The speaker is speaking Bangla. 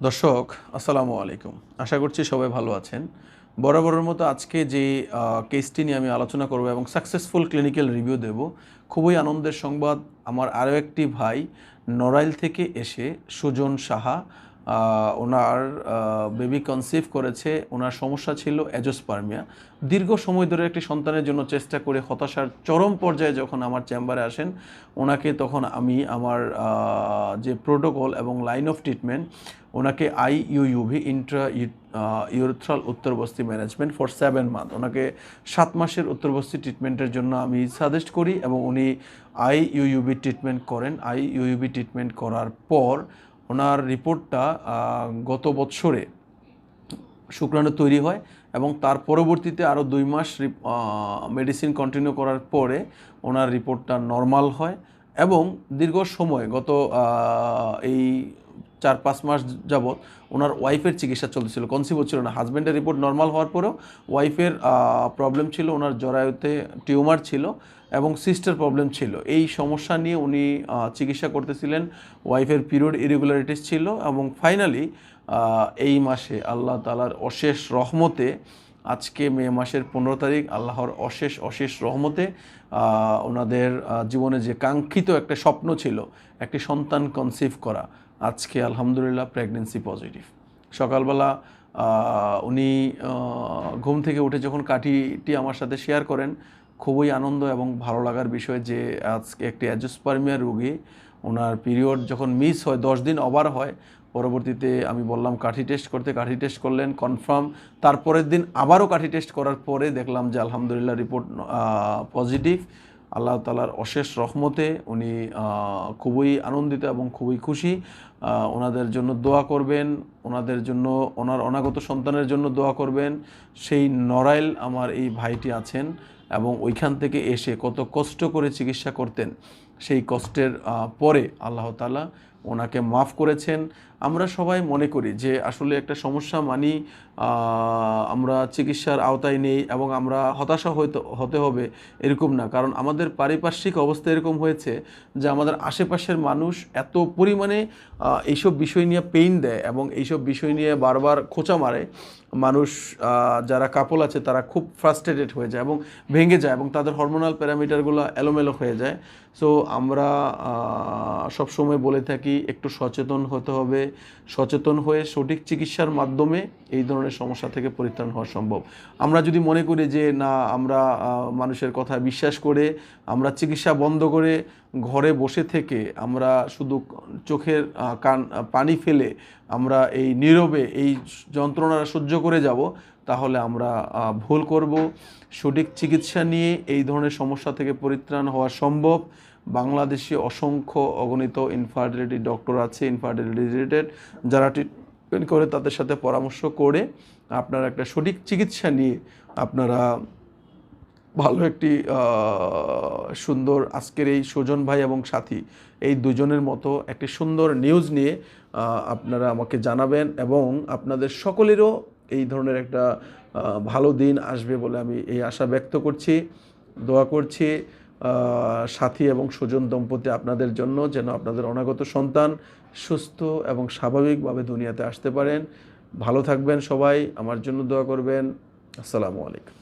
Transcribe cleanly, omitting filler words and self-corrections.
দর্শক আসসালামু আলাইকুম। আশা করছি সবাই ভালো আছেন। বরাবরের মতো আজকে যে কেসটি নিয়ে আমি আলোচনা করব এবং সাকসেসফুল ক্লিনিক্যাল রিভিউ দেব, খুবই আনন্দের সংবাদ। আমার আরও একটি ভাই নড়াইল থেকে এসে সুজন সাহা ওনার বেবি কনসিভ করেছে। ওনার সমস্যা ছিল অ্যাজোস্পার্মিয়া। দীর্ঘ সময় ধরে একটি সন্তানের জন্য চেষ্টা করে হতাশার চরম পর্যায়ে যখন আমার চেম্বারে আসেন, ওনাকে তখন আমি আমার যে প্রোটোকল এবং লাইন অফ ট্রিটমেন্ট, ওনাকে IUUV intra urethral uttarbasti management for 7 month, ওনাকে 7 মাসের উত্তরবস্তি ট্রিটমেন্টের জন্য আমি সাজেস্ট করি এবং উনি IUUV ট্রিটমেন্ট করেন। IUUV ট্রিটমেন্ট করার পর ওনার রিপোর্টটা গত বছরে শুক্রাণু তৈরি হয় এবং তার পরবর্তীতে আরও 2 মাস মেডিসিন কন্টিনিউ করার পরে ওনার রিপোর্টটা নর্মাল হয় এবং দীর্ঘ সময় গত এই 4-5 মাস যাবৎ ওনার ওয়াইফের চিকিৎসা চলতেছিল, কনসিভ হচ্ছিল না। হাজব্যান্ডের রিপোর্ট নর্মাল হওয়ার পরেও ওয়াইফের প্রবলেম ছিল, ওনার জরায়ুতে টিউমার ছিল এবং সিস্টার প্রবলেম ছিল। এই সমস্যা নিয়ে উনি চিকিৎসা করতেছিলেন। ওয়াইফের পিরিয়ড ইরেগুলারিটিস ছিল এবং ফাইনালি এই মাসে আল্লাহ তাআলার অশেষ রহমতে, আজকে মে মাসের 15 তারিখ, আল্লাহর অশেষ রহমতে ওনাদের জীবনে যে কাঙ্ক্ষিত একটা স্বপ্ন ছিল একটি সন্তান কনসিভ করা, আজকে আলহামদুলিল্লাহ প্রেগনেন্সি পজিটিভ। সকালবেলা উনি ঘুম থেকে উঠে যখন কাঠিটি আমার সাথে শেয়ার করেন, খুবই আনন্দ এবং ভালো লাগার বিষয় যে আজকে একটি অ্যাজোস্পার্মিয়া রোগী, ওনার পিরিয়ড যখন মিস হয় 10 দিন ওভার হয়, পরবর্তীতে আমি বললাম কাঠি টেস্ট করতে, কাঠি টেস্ট করলেন কনফার্ম। তারপরের দিন আবারও কাঠি টেস্ট করার পরে দেখলাম যে আলহামদুলিল্লাহ রিপোর্ট পজিটিভ। আল্লাহ তাআলার অশেষ রহমতে উনি খুবই আনন্দিত এবং খুবই খুশি। ওনাদের জন্য দোয়া করবেন, ওনাদের জন্য, ওনার অনাগত সন্তানের জন্য দোয়া করবেন। সেই নড়াইল আমার এই ভাইটি আছেন এবং ওইখান থেকে এসে কত কষ্ট করে চিকিৎসা করতেন, সেই কষ্টের পরে আল্লাহ তাআলা ওনাকে মাফ করেছেন। আমরা সবাই মনে করি যে আসলে একটা সমস্যা মানি আমরা চিকিৎসার আওতায় নেই এবং আমরা হতাশা হতে হবে, এরকম না। কারণ আমাদের পারিপার্শ্বিক অবস্থা এরকম হয়েছে যে আমাদের আশেপাশের মানুষ এত পরিমাণে এইসব বিষয় নিয়ে পেইন দেয় এবং এইসব বিষয় নিয়ে বারবার খোঁচা মারে, মানুষ যারা কাপল আছে তারা খুব ফ্রাস্ট্রেটেড হয়ে যায় এবং ভেঙে যায় এবং তাদের হরমোনাল প্যারামিটারগুলো এলোমেলো হয়ে যায়। সো আমরা সবসময় বলে থাকি একটু সচেতন হতে হবে, সচেতন হয়ে সঠিক চিকিৎসার মাধ্যমে এই ধরনের সমস্যা থেকে পরিত্রাণ হওয়া সম্ভব। আমরা যদি মনে করি যে না, আমরা মানুষের কথা বিশ্বাস করে আমরা চিকিৎসা বন্ধ করে ঘরে বসে থেকে আমরা শুধু চোখের পানি ফেলে আমরা এই নীরবে এই যন্ত্রণা সহ্য করে যাব, তাহলে আমরা ভুল করব। সঠিক চিকিৎসা নিয়ে এই ধরনের সমস্যা থেকে পরিত্রাণ হওয়া সম্ভব। বাংলাদেশে অসংখ্য অগণিত ইনফার্টিলিটি ডক্টর আছে, ইনফার্টিলিটি রিলেটেড, যারা ট্রিটমেন্ট করে তাদের সাথে পরামর্শ করে আপনারা একটা সঠিক চিকিৎসা নিয়ে আপনারা ভালো একটি সুন্দর, আজকের এই সুজন ভাই এবং সাথী এই দুজনের মতো একটি সুন্দর নিউজ নিয়ে আপনারা আমাকে জানাবেন এবং আপনাদের সকলেরও এই ধরনের একটা ভালো দিন আসবে বলে আমি এই আশা ব্যক্ত করছি। দোয়া করছি সাথী এবং সুজন দম্পতি আপনাদের জন্য, যেন আপনাদের অনাগত সন্তান সুস্থ এবং স্বাভাবিকভাবে দুনিয়াতে আসতে পারেন। ভালো থাকবেন সবাই, আমার জন্য দোয়া করবেন। আসসালামু আলাইকুম।